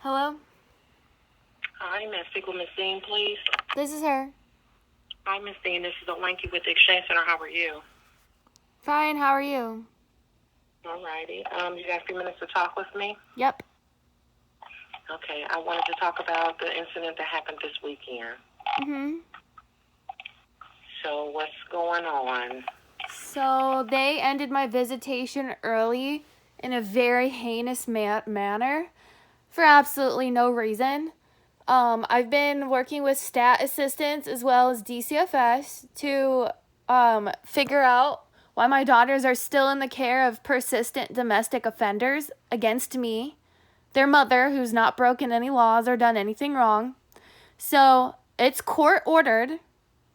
Hello? Hi, may I speak with Miss Dean, please? This is her. Hi, Miss Dean. This is Olanki with the Exchange Center. How are you? Fine, how are you? All righty. You got a few minutes to talk with me? Yep. Okay. I wanted to talk about the incident that happened this weekend. Mm-hmm. So, what's going on? So they ended my visitation early in a very heinous manner for absolutely no reason. I've been working with stat assistants as well as DCFS to figure out why my daughters are still in the care of persistent domestic offenders against me, their mother, who's not broken any laws or done anything wrong. So it's court ordered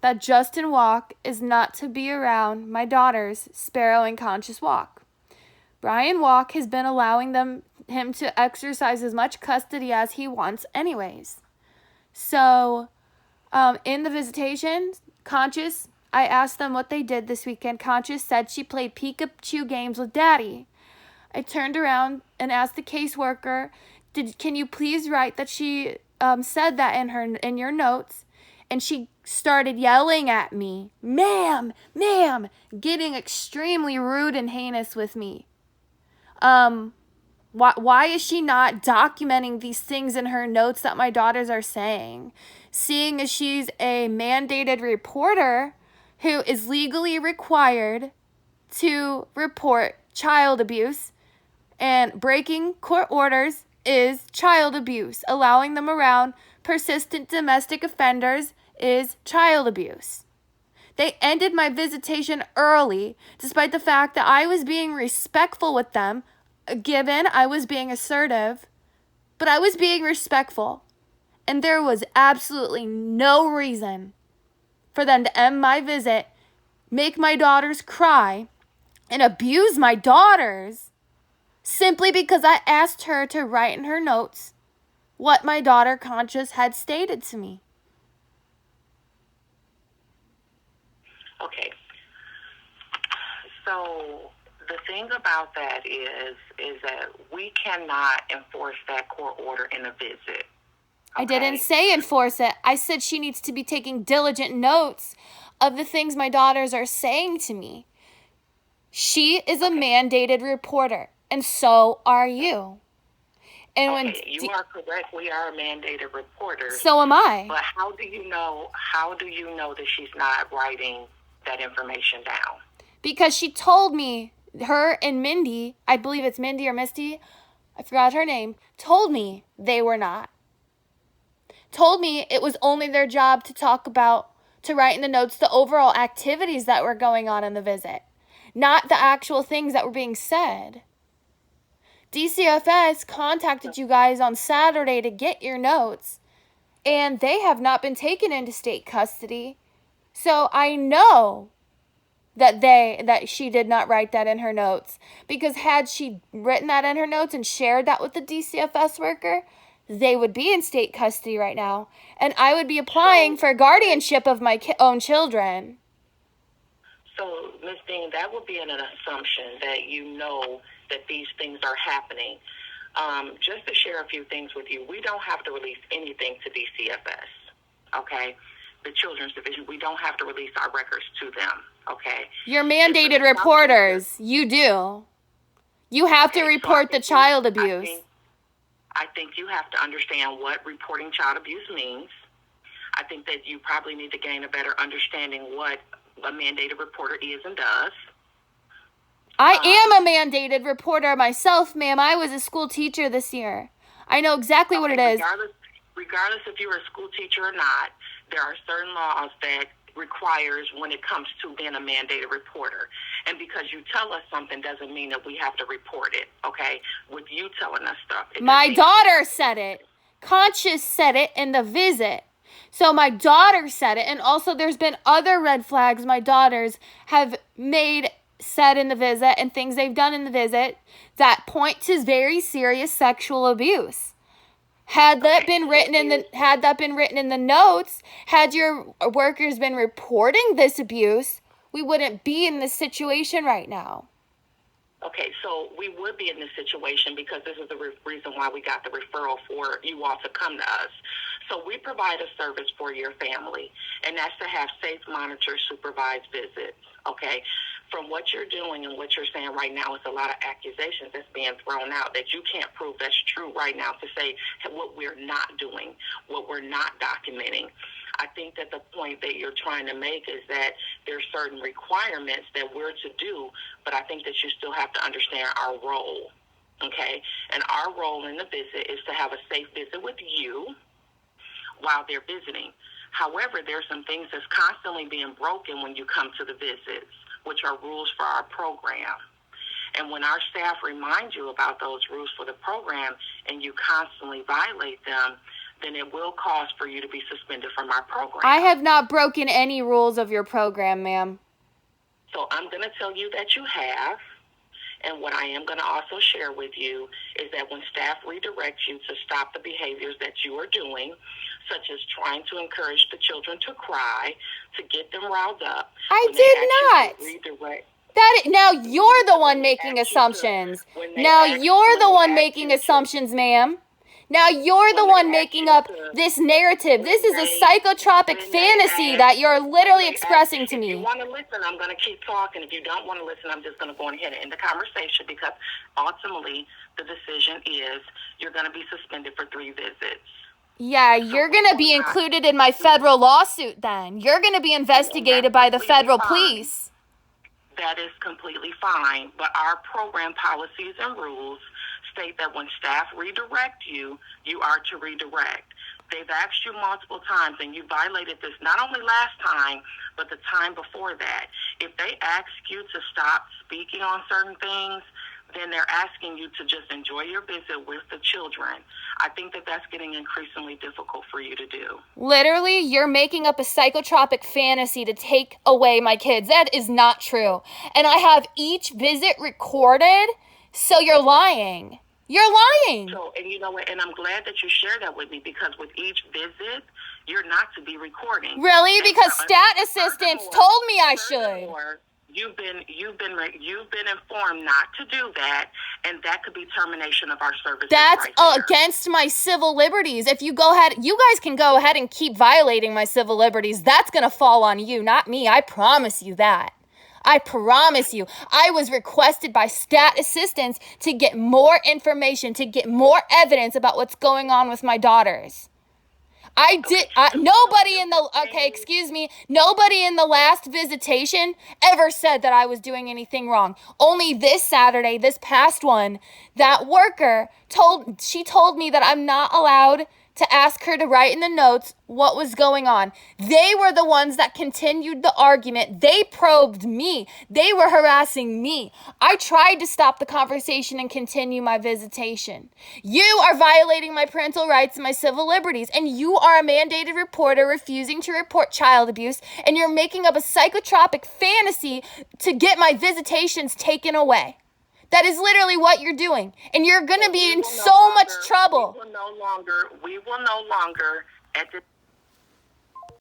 that Justin Walk is not to be around my daughters, Sparrow and Conscious Walk. Brian Walk has been allowing him to exercise as much custody as he wants anyways. So, in the visitation, Conscious, I asked them what they did this weekend. Conscious said she played Pikachu games with Daddy. I turned around and asked the caseworker, can you please write that she said that in your notes? And she started yelling at me, ma'am, getting extremely rude and heinous with me. Why is she not documenting these things in her notes that my daughters are saying? Seeing as she's a mandated reporter who is legally required to report child abuse, and breaking court orders is child abuse. Allowing them around persistent domestic offenders is child abuse. They ended my visitation early, despite the fact that I was being respectful with them, given I was being assertive, but I was being respectful. And there was absolutely no reason for them to end my visit, make my daughters cry, and abuse my daughters simply because I asked her to write in her notes what my daughter Conscious had stated to me. Okay. So, the thing about that is that we cannot enforce that court order in a visit. Okay? I didn't say enforce it. I said she needs to be taking diligent notes of the things my daughters are saying to me. She is a mandated reporter, and so are you. And okay, you are correct. We are mandated reporters. So am I. But how do you know that she's not writing that information down? Because she told me, her and Mindy, I believe it's Mindy or Misty, I forgot her name, told me they were not. Told me it was only their job to write in the notes the overall activities that were going on in the visit, not the actual things that were being said. DCFS contacted you guys on Saturday to get your notes, and they have not been taken into state custody. So I know that she did not write that in her notes, because had she written that in her notes and shared that with the DCFS worker, they would be in state custody right now, and I would be applying for guardianship of my own children. So, Ms. Dean, that would be an assumption that you know that these things are happening. Just to share a few things with you, we don't have to release anything to DCFS, okay? The Children's Division, we don't have to release our records to them, okay? You're mandated reporters. You do. You have to report the child abuse. I think you have to understand what reporting child abuse means. I think that you probably need to gain a better understanding what a mandated reporter is and does. I am a mandated reporter myself, ma'am. I was a school teacher this year. I know exactly what it is. Regardless if you're a school teacher or not, there are certain laws that requires when it comes to being a mandated reporter. And because you tell us something doesn't mean that we have to report it, okay? With you telling us stuff. My daughter said it. Conscious said it in the visit. So my daughter said it, and also there's been other red flags my daughters have said in the visit and things they've done in the visit that point to very serious sexual abuse. Had that been written in the notes, had your workers been reporting this abuse, we wouldn't be in this situation right now. Okay, so we would be in this situation because this is the reason why we got the referral for you all to come to us. So we provide a service for your family, and that's to have safe, monitored, supervised visits, okay? From what you're doing and what you're saying right now, it's a lot of accusations that's being thrown out that you can't prove that's true right now to say what we're not doing, what we're not documenting. I think that the point that you're trying to make is that there's certain requirements that we're to do, but I think that you still have to understand our role, okay? And our role in the visit is to have a safe visit with you while they're visiting. However, there's some things that's constantly being broken when you come to the visits, which are rules for our program. And when our staff remind you about those rules for the program and you constantly violate them, then it will cause for you to be suspended from our program. I have not broken any rules of your program, ma'am. So I'm going to tell you that you have. And what I am going to also share with you is that when staff redirect you to stop the behaviors that you are doing, such as trying to encourage the children to cry, to get them riled up. I did not. Now you're the one making assumptions. Now you're the one making assumptions, ma'am. Now you're the one making up this narrative. This is a psychotropic fantasy that you're literally expressing to me. If you want to listen, I'm going to keep talking. If you don't want to listen, I'm just going to go ahead and end the conversation because ultimately the decision is you're going to be suspended for 3 visits. Yeah, you're going to be included in my federal lawsuit then. You're going to be investigated by the federal police. That is completely fine, but our program policies and rules state that when staff redirect you, you are to redirect. They've asked you multiple times, and you violated this not only last time, but the time before that. If they ask you to stop speaking on certain things, then they're asking you to just enjoy your visit with the children. I think that that's getting increasingly difficult for you to do. Literally, you're making up a psychotropic fantasy to take away my kids. That is not true. And I have each visit recorded, so you're lying. You're lying. So, and you know what, and I'm glad that you shared that with me because with each visit, you're not to be recording. Really? Because stat assistants told me I should. You've been informed not to do that, and that could be termination of our services. That's right against my civil liberties. If you go ahead, you guys can go ahead and keep violating my civil liberties. That's gonna fall on you, not me. I promise you that. I promise you. I was requested by stat assistants to get more information, to get more evidence about what's going on with my daughters. Nobody in the last visitation ever said that I was doing anything wrong. Only this Saturday, this past one, that worker told me that I'm not allowed to ask her to write in the notes what was going on. They were the ones that continued the argument. They probed me. They were harassing me. I tried to stop the conversation and continue my visitation. You are violating my parental rights and my civil liberties, and you are a mandated reporter refusing to report child abuse, and you're making up a psychotropic fantasy to get my visitations taken away. That is literally what you're doing. And you're going to be in so much trouble. We will no longer, at this